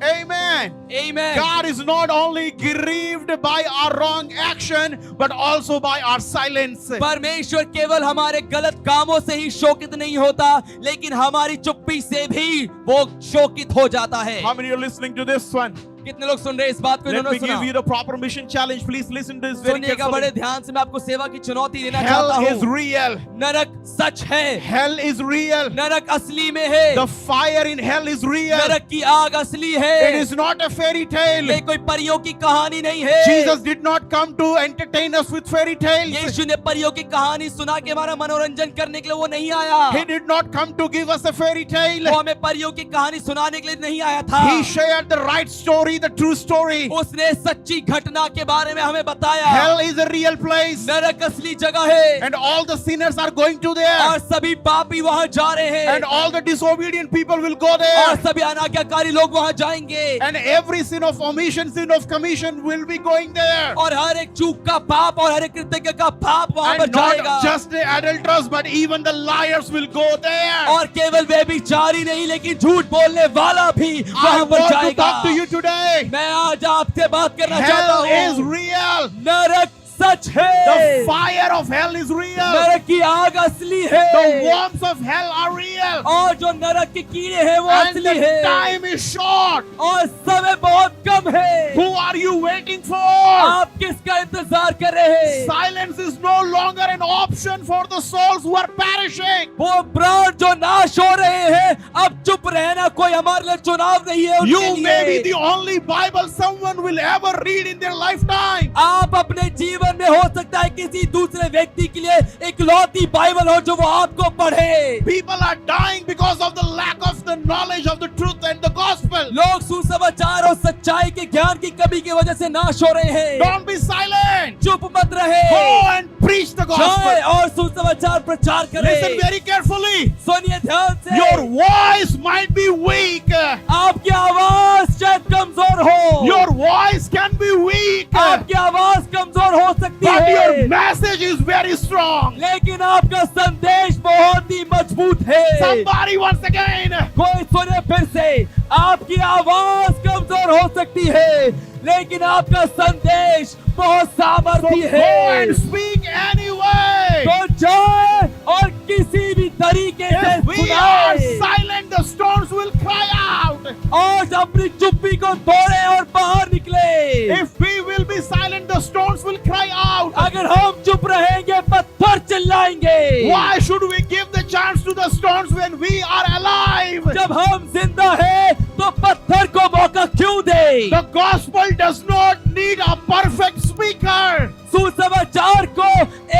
Amen. आमीन। God is not only grieved by our wrong action, but also by our silence. परमेश्वर केवल हमारे गलत कामों से ही शोकित नहीं होता, लेकिन हमारी चुप्पी से भी वो शोकित हो जाता है। How many are listening to this one? कितने लोग सुन रहे हैं इस बात को? Let इन्होंने me give सुना। you the proper mission challenge. Please listen to this very सुनिएगा बड़े carefully. ध्यान से, मैं आपको सेवा की चुनौती देना Hell चाहता is हूँ। real. नरक सच है, Hell is real. नरक असली में है, The fire in hell is real. नरक की आग असली It है। is not a fairy tale. ये कोई परियों की कहानी नहीं है। Jesus did not come to entertain us with fairy tales. यीशु ने परियों की कहानी सुना के हमारा मनोरंजन करने के लिए वो नहीं आया। He did not come to give us a fairy वो tale. हमें परियों की कहानी सुनाने के लिए नहीं आया था। He shared the right story, the true story. उसने सच्ची घटना के बारे में हमें बताया। Hell is a real place, नरक असली जगह है, and all the sinners are going to there, और सभी पापी वहां जा रहे हैं, and all the disobedient people will go और there, सभी अनाज्ञाकारी लोग वहां जाएंगे, and every sin of omission, sin of commission will be going there. और हर एक चूक का पाप और हर एक कृत्य का पाप वहां पर And not जाएगा। just the adulterers, but even the liars will go there. और केवल वे व्यभिचारी नहीं, लेकिन झूठ बोलने वाला भी I वहां पर want to जाएगा। talk to you today. मैं आज आपसे बात करना चाहता Hell is हूँ। real. नरक सच The है। fire of hell is real. नरक की आग असली The है worms of hell are real. और जो नरक के कीड़े हैं वो And असली the है time is short. और समय बहुत कम है। Who are you waiting for? आप किसका इंतजार कर रहे हैं? Silence is no longer an option for the souls who are perishing. वो प्राण जो नाश हो रहे हैं, अब चुप रहना कोई हमारे लिए चुनाव नहीं है उनके You may be लिए। the only Bible someone will ever read in their lifetime. आप अपने जीवन में हो सकता है किसी दूसरे व्यक्ति के लिए इकलौती बाइबल हो जो वो आपको पढ़े। People are dying because of the lack of the knowledge of the truth and the gospel. लोग सुसमाचार और सच्चाई के ज्ञान की कमी की वजह से नाश हो रहे हैं। Don't be silent. चुप मत रहे। Go and preach the जाए gospel. और सुसमाचार प्रचार करें। Listen very carefully. सुनिए ध्यान से। Your voice might be weak. आपकी आवाज शायद कमजोर हो। Your voice can be weak. आपकी आवाज कमजोर हो सकती But है, your message is very strong. लेकिन आपका संदेश बहुत ही मजबूत है। Somebody once again. कोई सुने फिर से, आपकी आवाज कमजोर हो सकती है, लेकिन आपका संदेश बहुत So सामर्थ्य go है। and speak anyway. तो जाए और किसी भी तरीके से If we are सुनाए silent, the storms will cry out. और अपनी चुप्पी को तोड़े और बाहर निकले। If we will be silent, the storms will cry out. अगर हम चुप रहेंगे पत्थर चिल्लाएंगे। Why should we give the chance to the storms when we are alive? जब हम जिंदा हैं तो पत्थर को मौका क्यों दे? The gospel does not need a perfect speaker, सुसमाचार को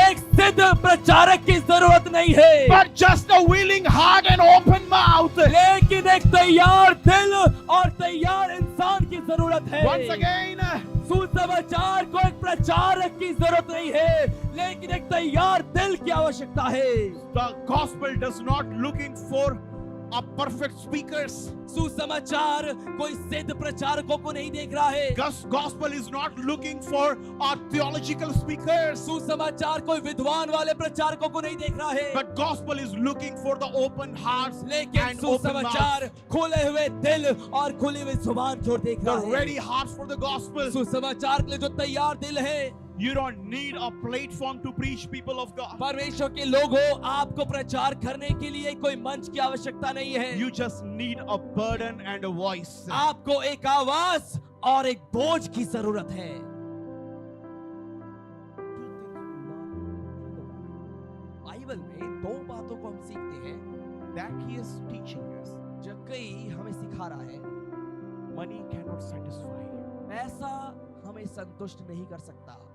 एक सिद्ध प्रचारक की जरूरत नहीं है, but just a willing heart and open mouth. लेकिन एक तैयार दिल और तैयार इंसान की जरूरत है। Once again, सुसमाचार को एक प्रचारक की जरूरत नहीं है, लेकिन एक तैयार दिल की आवश्यकता है। the gospel does not looking for a perfect speakers. सुसमाचार कोई सिद्ध प्रचारकों को नहीं देख रहा है। Gospel is not looking for a theological speakers, सुसमाचार कोई विद्वान वाले प्रचारकों को नहीं देख रहा है, but gospel is looking for the open hearts लेकिन and open mouths. सुसमाचार खुले हुए दिल और खुली हुई जुबान की ओर देख The रहा है। ready hearts for the gospel. सुसमाचार के लिए जो तैयार दिल है, You don't need a platform to preach, people of God. परमेश्वर के लोग हो, आपको प्रचार करने के लिए कोई मंच की आवश्यकता नहीं है। You just need a burden and a voice. आपको एक आवाज और एक बोझ की जरूरत है। बाइबल में दो बातों को हम सीखते हैं। Zacchaeus teaching us जक्कई हमें सिखा रहा है, money cannot satisfy. पैसा हमें संतुष्ट नहीं कर सकता।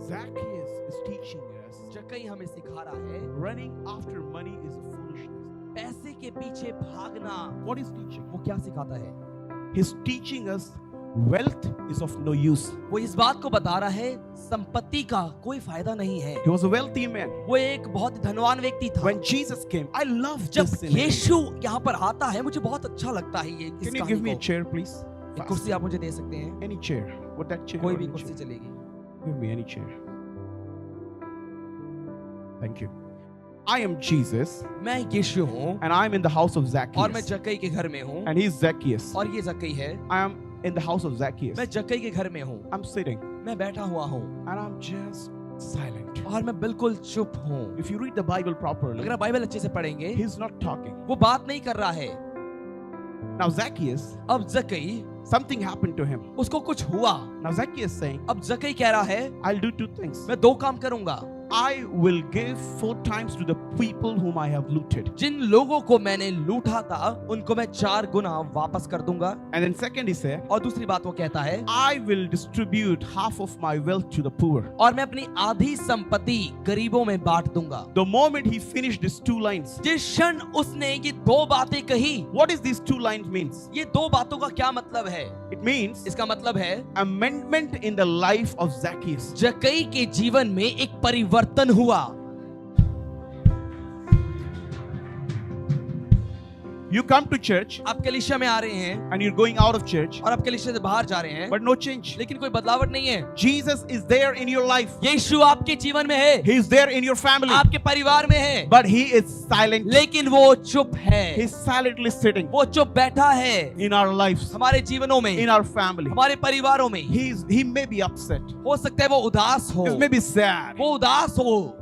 Zacchaeus is teaching us जक्कई हमें सिखा रहा है, running after money is a foolishness. पैसे के पीछे भागना। What is teaching? वो क्या सिखाता है? He's teaching us wealth is of no use. वो इस बात को बता रहा है, संपत्ति का कोई फायदा नहीं है। He was a wealthy man. वो एक बहुत धनवान व्यक्ति था। When Jesus came, I love जब this image. यीशु यहाँ पर आता है, मुझे बहुत अच्छा लगता है ये इस Can you कहानी give me a को। chair, please? एक Fast. कुर्सी आप मुझे दे सकते हैं? Any chair. What that chair? कोई or भी any कुर्सी chair? चलेगी। Give me any chair. Thank you. I am Jesus, मैं यीशु हूँ and I'm in the house of और मैं Zacchaeus. जक्कई के घर में हूँ And he's Zacchaeus. और ये जक्कई है। I am in the house of Zacchaeus. मैं जक्कई के घर में हूँ, I'm sitting, मैं बैठा हुआ हूँ and I'm just silent. और मैं बिल्कुल चुप हूँ। If you read the Bible properly, अगर आप बाइबल अच्छे से पढ़ेंगे, he's not talking. वो बात नहीं कर रहा है। Now Zacchaeus, अब जक्कई, something happened to him. उसको कुछ हुआ। Now Zacchaeus saying, अब जक्कई कह रहा है, I'll do two things. मैं दो काम करूंगा। I will give 4 times to the people whom I have looted. जिन लोगों को मैंने लूटा था, उनको मैं 4 गुना वापस कर दूंगा। And then second he said, और दूसरी बात वो कहता है, I will distribute half of my wealth to the poor. और मैं अपनी आधी संपत्ति गरीबों में बांट दूंगा। The moment he finished these 2 lines, जिस क्षण उसने ये दो बातें कही, what is these 2 lines means? ये दो बातों का क्या मतलब है? It means इसका मतलब है amendment in the life of Zacchaeus. जक्कई के जीवन में एक परिवर्तन हुआ। You come to church आप कलीसिया में आ रहे हैं and you're going out of church, और आप कलीसिया से बाहर जा रहे हैं, but no change. लेकिन कोई बदलावट नहीं है। Jesus is there in your life. यीशु आपके जीवन में है, He is there in your family, आपके परिवार में है, but He is silent. लेकिन वो चुप है, He's silently sitting वो चुप बैठा है in our lives, हमारे जीवनों में, in our family. हमारे परिवारों में। He may be upset. हो सकता है वो उदास हो, He may be sad. वो उदास हो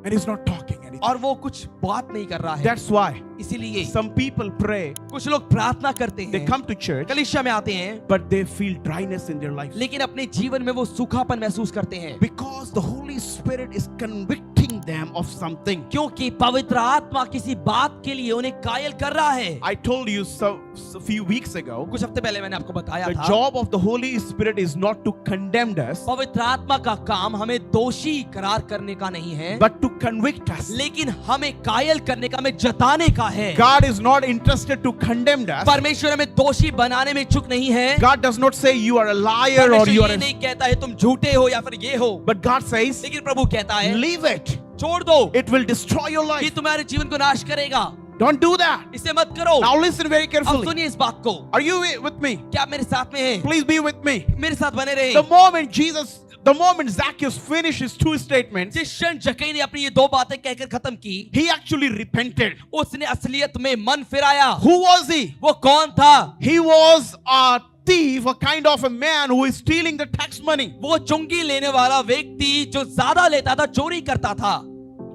And he's not talking anything. और वो कुछ बात नहीं कर रहा है। That's why इसीलिए some people pray, कुछ लोग प्रार्थना करते they हैं, come to church, कलीसिया में आते हैं, but they feel dryness in their life. लेकिन अपने जीवन में वो सूखापन महसूस करते हैं, Because the Holy Spirit is convicting them of something. क्योंकि पवित्र आत्मा किसी बात के लिए उन्हें कायल कर रहा है। I told you a few weeks ago, कुछ हफ्ते पहले मैंने आपको बताया the था, job of the Holy Spirit is not to condemn us, पवित्र आत्मा का काम हमें दोषी करार करने का नहीं है, but to convict us. लेकिन हमें कायल करने का, हमें जताने का है। God is not interested to condemn us. परमेश्वर हमें दोषी बनाने में इच्छुक नहीं है। God does not say you are a liar or परमेश्वर you are ये a... नहीं कहता है तुम झूठे हो या फिर ये हो, But God says, लेकिन प्रभु कहता है leave it. छोड़ दो, It will destroy your ये life. तुम्हारे जीवन को नाश करेगा, Don't do that. इसे मत करो। Now listen very अब carefully. सुनिए इस बात को, Are you with me? क्या आप मेरे साथ में हैं? Please be with me. मेरे साथ बने रहे। The moment Zacchaeus finished his two statements, जिस क्षण जक्कई ने अपनी ये दो बातें कहकर खत्म की, he actually repented. उसने असलियत में मन फिराया। Who was he? वो कौन था? He was a thief, a kind of a man who is stealing the tax money, वो चुंगी लेने वाला व्यक्ति जो ज्यादा लेता था, चोरी करता था,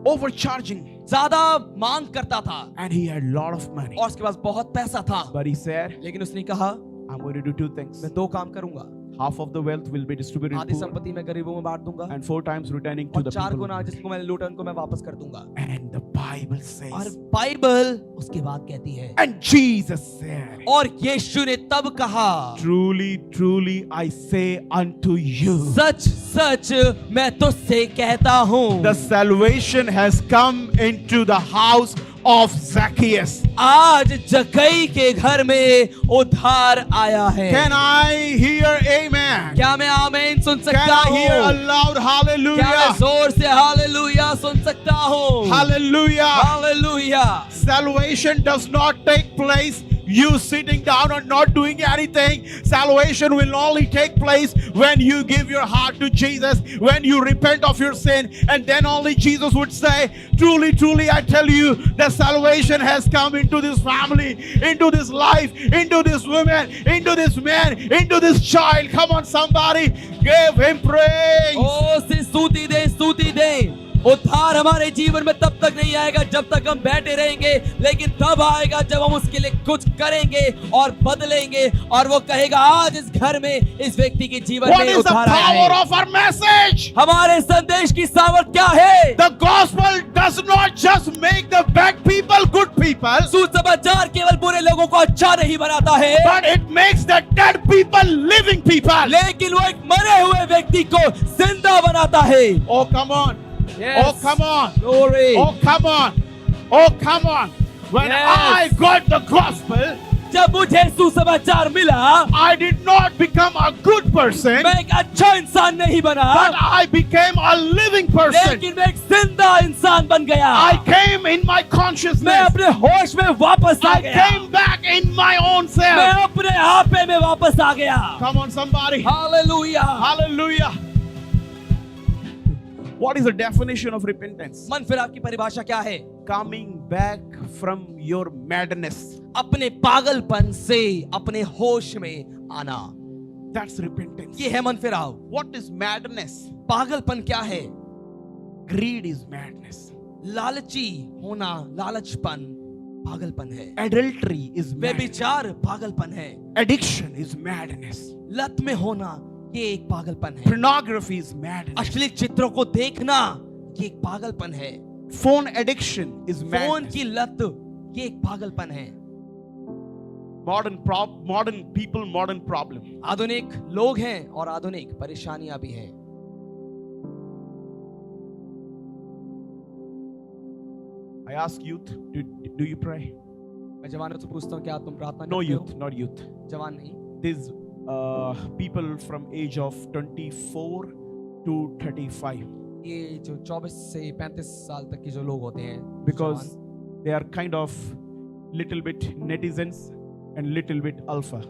overcharging, ज्यादा मांग करता था, and he had a lot of money. और उसके पास बहुत पैसा था। But he said, लेकिन उसने कहा, I'm going to do two things. मैं दो काम करूंगा, Half of the wealth will be distributed आधी to poor, संपत्ति मैं गरीबों में बांट दूंगा, and 4 times returning to और the 4 people. गुना जिसको मैंने लूटा उनको मैं वापस कर दूंगा। And the Bible और says, बाइबल उसके बाद कहती है, and Jesus said, और यीशु ने तब कहा, truly, truly, I say unto you, सच सच मैं तुझसे कहता हूँ, the salvation has come into the house of Zacchaeus. आज जक्कई के घर में उद्धार आया है। Can I hear amen? क्या मैं आमीन सुन Can सकता I hear a हूँ? loud क्या मैं hallelujah? जोर से हालेलुया सुन सकता हूँ? Hallelujah. Hallelujah. Salvation does not take place you sitting down or not doing anything. Salvation will only take place when you give your heart to Jesus, when you repent of your sin, and then only Jesus would say, truly, truly, I tell you, the salvation has come into this family, into this life, into this woman, into this man, into this child. Come on, somebody, give him praise. ओ से स्तुति दे, स्तुति दे। उद्धार हमारे जीवन में तब तक नहीं आएगा जब तक हम बैठे रहेंगे, लेकिन तब आएगा जब हम उसके लिए कुछ करेंगे और बदलेंगे, और वो कहेगा आज इस घर में इस व्यक्ति के जीवन What में is the उद्धार आया power है। of our message? हमारे संदेश की सामर्थ क्या है? The gospel does not just make the bad people good people, सुसमाचार केवल बुरे लोगों को अच्छा नहीं बनाता है, but it makes the dead people living people. लेकिन वो एक मरे हुए व्यक्ति को जिंदा बनाता है। Oh, come on. Yes. Oh, come on. Glory. Oh, come on. Oh, come on. When Yes. I got the gospel, जब मुझे सुसमाचार मिला, I did not become a good person, मैं एक अच्छा इंसान नहीं बना, but I became a living person. लेकिन मैं एक जिंदा इंसान बन गया। I came in my मैं consciousness. अपने होश में वापस आ I गया। came back in my own मैं self. अपने आपे में वापस आ गया। Come on, somebody. Hallelujah. Hallelujah. What is the definition of repentance? मन फिराव की परिभाषा क्या है? Coming back from your madness. अपने पागलपन से अपने होश में आना, That's repentance. ये है मन फिराव। What is madness? पागलपन क्या है? Greed is madness. लालची होना, लालचपन पागलपन है। Adultery is madness. व्यभिचार पागलपन है। Addiction is madness. लत में होना ये एक पागलपन है। Pornography is madness. अश्लील चित्रों को देखना ये एक पागलपन है। Phone addiction is phone madness. की लत ये एक पागलपन है। Modern people, modern problem. आधुनिक लोग हैं और आधुनिक परेशानियां भी हैं। I ask youth, do you pray? मैं जवानों से पूछता हूँ क्या तुम प्रार्थना No करते हो? youth, not youth. जवान नहीं, These people from age of 24 to 35, ये जो 24 से 35 साल तक के जो लोग होते हैं, because they are kind of little bit netizens and little bit alpha.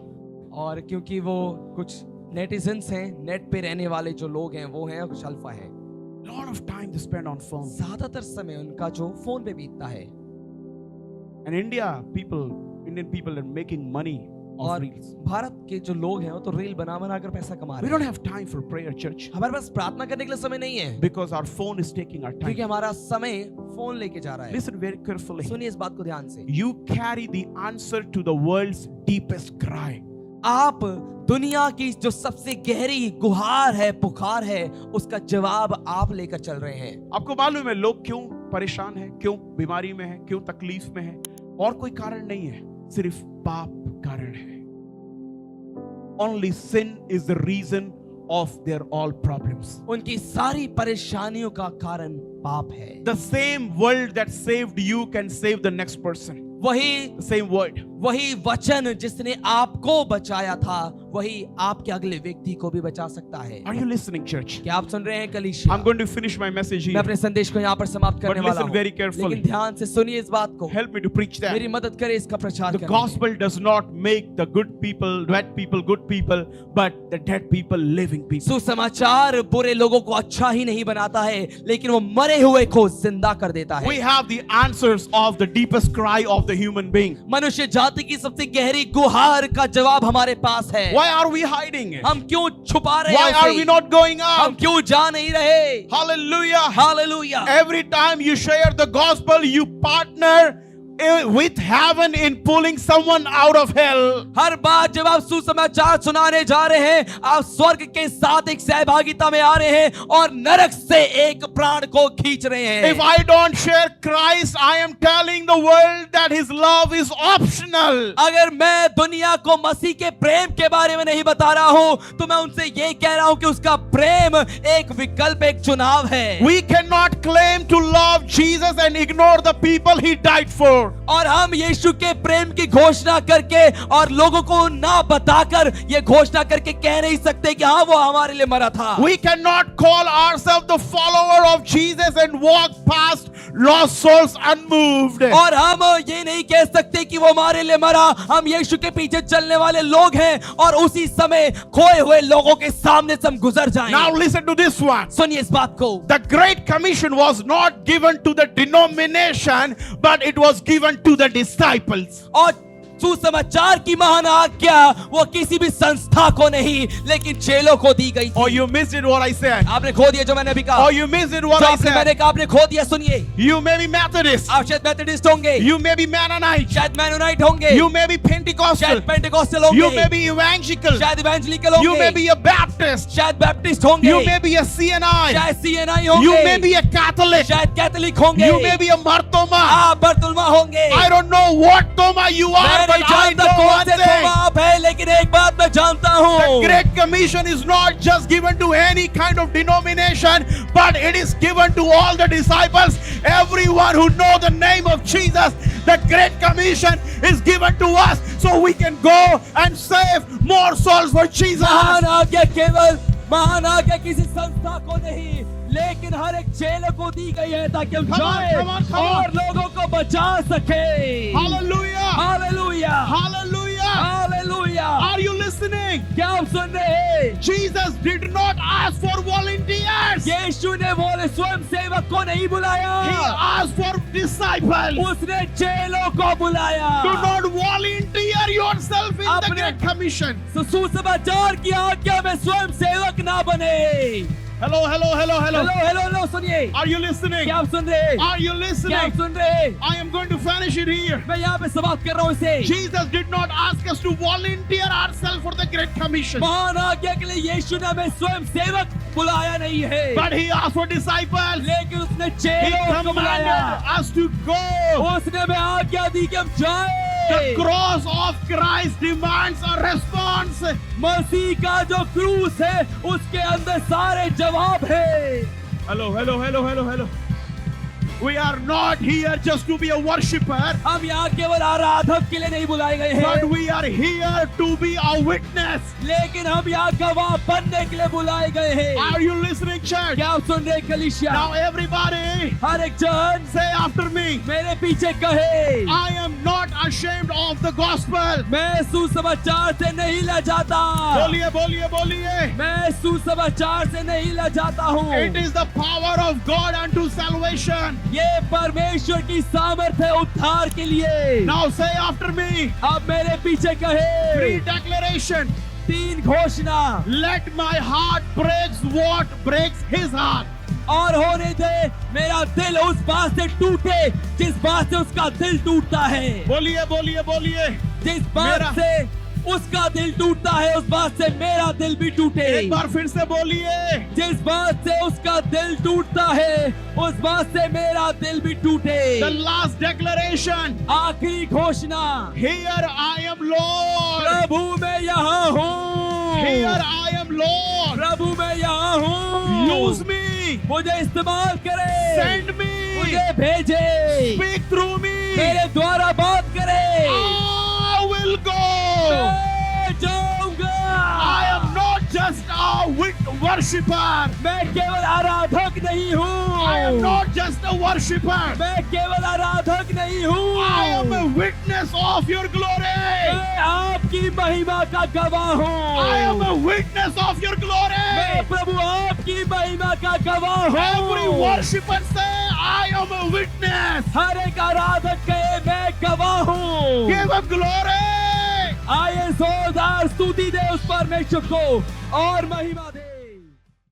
और क्योंकि वो कुछ नेटिजन्स हैं, नेट पे रहने वाले जो लोग हैं वो हैं, और कुछ अल्फा हैं। Lot of time they spend on phone. ज्यादातर समय उनका जो फोन पे बीतता है। And Indian people are making money off और reels. भारत के जो लोग हैं वो तो रील बना बना कर पैसा कमा We रहे don't हैं। have time for prayer, church, हमारे पास प्रार्थना करने के लिए समय नहीं है, because our phone is taking our क्योंकि time. हमारा समय फोन लेके जा रहा है। Listen very carefully. सुनिए इस बात को ध्यान से। You carry the answer to the world's deepest cry. आप दुनिया की जो सबसे गहरी गुहार है, पुकार है, उसका जवाब आप लेकर चल रहे हैं। आपको मालूम है लोग क्यों परेशान हैं, क्यों बीमारी में हैं, क्यों तकलीफ में हैं? और कोई कारण नहीं है, सिर्फ पाप कारण है। Only sin is the reason of their all problems. उनकी सारी परेशानियों का कारण पाप है। The same word that saved you can save the next person. वही The same word. वही वचन जिसने आपको बचाया था, वही आपके अगले व्यक्ति को भी बचा सकता है। Are you listening, church? क्या आप सुन रहे हैं कलीसिया? I'm going to finish my message मैं here. अपने संदेश को यहाँ पर समाप्त करने But वाला listen हूँ। very carefully. लेकिन ध्यान से सुनिए इस बात को। Help me to preach that. मेरी मदद करे इसका प्रचार The करने में। gospel does not make the good people, bad people, good people, but the dead people, living people. सुसमाचार बुरे लोगों को अच्छा ही नहीं बनाता है, लेकिन वो मरे हुए को जिंदा कर देता है। We have the answers of the deepest cry of the human being. मनुष्य जाति की सबसे गहरी गुहार का जवाब हमारे पास है। Why are we hiding it? हम क्यों छुपा रहे Why हैं are उसे? we not going हम out? क्यों जा नहीं रहे? Hallelujah. Hallelujah. Every time you share the gospel, you partner with heaven in pulling someone out of hell. हर बार जब आप सुसमाचार सुनाने जा रहे हैं, आप स्वर्ग के साथ एक सहभागिता में आ रहे हैं और नरक से एक प्राण को खींच रहे हैं। If I don't share Christ, I am telling the world that his love is optional. अगर मैं दुनिया को मसीह के प्रेम के बारे में नहीं बता रहा हूं, तो मैं उनसे ये कह रहा हूं कि उसका प्रेम एक विकल्प, एक चुनाव है। We cannot claim to love Jesus and ignore the people he died for. और हम यीशु के प्रेम की घोषणा करके और लोगों को ना बताकर ये घोषणा करके कह नहीं सकते कि हाँ वो हमारे लिए मरा था। We cannot call ourselves the follower of Jesus and walk past lost souls unmoved. और हम ये नहीं कह सकते कि वो हमारे लिए मरा, हम यीशु के पीछे चलने वाले लोग हैं और उसी समय खोए हुए लोगों के सामने से हम गुजर जाएं। Now listen to this one. सुनिए इस बात को। The Great Commission was not given to the denomination, but it was given to the disciples. और सुसमाचार की महान आज्ञा वो किसी भी संस्था को नहीं, लेकिन चेलों को दी गई Oh, थी। you missed it what I said. आपने खो दिया जो मैंने अभी कहा। Oh, you missed it what जो I आपने मैंने said. कहा आपने खो दिया। सुनिए, You may be Methodist. आप शायद मेथोडिस्ट होंगे, You may be Mennonite. शायद मैनोनाइट होंगे, You may be Pentecostal. शायद पेंटेकोस्टल होंगे, You may be evangelical. शायद इवेंजलिकल You may होंगे, be a Baptist. शायद बैप्टिस्ट होंगे, You may be a CNI. शायद सीएनआई होंगे, You may be a Catholic. शायद कैथोलिक होंगे, You may be a Martoma. आप बर्तुल्मा होंगे। I don't know what Toma you are, मैं but नहीं I जानता know कौन one से तुम thing. आप है, लेकिन एक बात मैं जानता The हूँ। Great Commission is not just given to any kind of denomination, but it is given to all the disciples, everyone who know the name of Jesus. The Great Commission is given to us so we can go and save more souls for Jesus. महान आज्ञा केवल महान आज्ञा किसी संस्था को नहीं, लेकिन हर एक चेले को दी गई है ताकि हम Come on, जाएं come on, come on. और लोगों को बचा सके। Hallelujah! Hallelujah, Hallelujah! Hallelujah. Are you listening? क्या आप सुन रहे हैं? Jesus did not ask for volunteers. यीशु ने बोले स्वयं सेवक को नहीं बुलाया, He asked for disciples. उसने चेलों को बुलाया। Do not volunteer yourself in the अपने- Great Commission. सुसमाचार की आज्ञा में स्वयं सेवक ना बने। Hello, hello, hello, hello. Hello hello hello, सुनिए, Are you listening? क्या आप सुन रहे हैं? Are you क्या आप listening? सुन रहे हैं? I am going to finish it here. मैं यहाँ पे समाप्त कर रहा हूँ इसे। Jesus did not ask us to volunteer ourselves for the Great Commission, महान आज्ञा के लिए यीशु ने हमें स्वयं सेवक बुलाया नहीं है, but He asked for disciples. लेकिन उसने He चेलों को बुलाया। commanded us to go. उसने हमें आज्ञा दी कि हम जाएं। The cross of Christ demands a response. मसीह का जो क्रूस है उसके अंदर सारे जवाब है। Hello, hello, hello, hello, hello. We are not here just to be a worshipper, हम यहाँ केवल आराधक के लिए नहीं बुलाए गए but हैं, we are here to be a witness. लेकिन हम यहाँ गवाह बनने के लिए बुलाए गए हैं। Are you listening, church? क्या आप सुन रहे हैं कलीसिया? Now everybody हर एक जन say after me. मेरे पीछे कहे, I am not of the gospel. मैं सुसमाचार से नहीं लजाता, बोलिए बोलिए बोलिए. मैं सुसमाचार से नहीं लजाता हूँ। It is the power of God unto salvation. ये परमेश्वर की सामर्थ है उद्धार के लिए। Now say after me. अब मेरे पीछे कहे, 3 declaration. 3 घोषणा। Let my heart breaks what breaks his heart. और होने दे मेरा दिल उस बात से टूटे जिस बात से उसका दिल टूटता है। बोलिए बोलिए बोलिए. जिस बात मेरा- से उसका दिल टूटता है उस बात से मेरा दिल भी टूटे। एक बार फिर से बोलिए. जिस बात से उसका दिल टूटता है उस बात से मेरा दिल भी टूटे। The last declaration. आखिरी घोषणा, Here I am Lord. प्रभु मैं यहाँ हूँ। Here I am Lord. प्रभु मैं यहाँ हूँ। Use me. मुझे इस्तेमाल करे। Send me. मुझे भेजे। Speak through me. मेरे द्वारा बात करे। I will go. मैं जाऊंगा। I am not just a worshipper. मैं केवल आराधक नहीं हूँ। I am not just a worshipper. मैं केवल आराधक नहीं हूँ। I am a witness of your glory. मैं आपकी महिमा का गवाह हूँ। I am a witness of your मैं glory. प्रभु आपकी महिमा का गवाह हूँ। Every worshipper say, I am a witness. हर एक आराधक कहे मैं गवाह हूँ। Give him glory. आइए जोरदार स्तुति दे उस परमेश्वर को और महिमा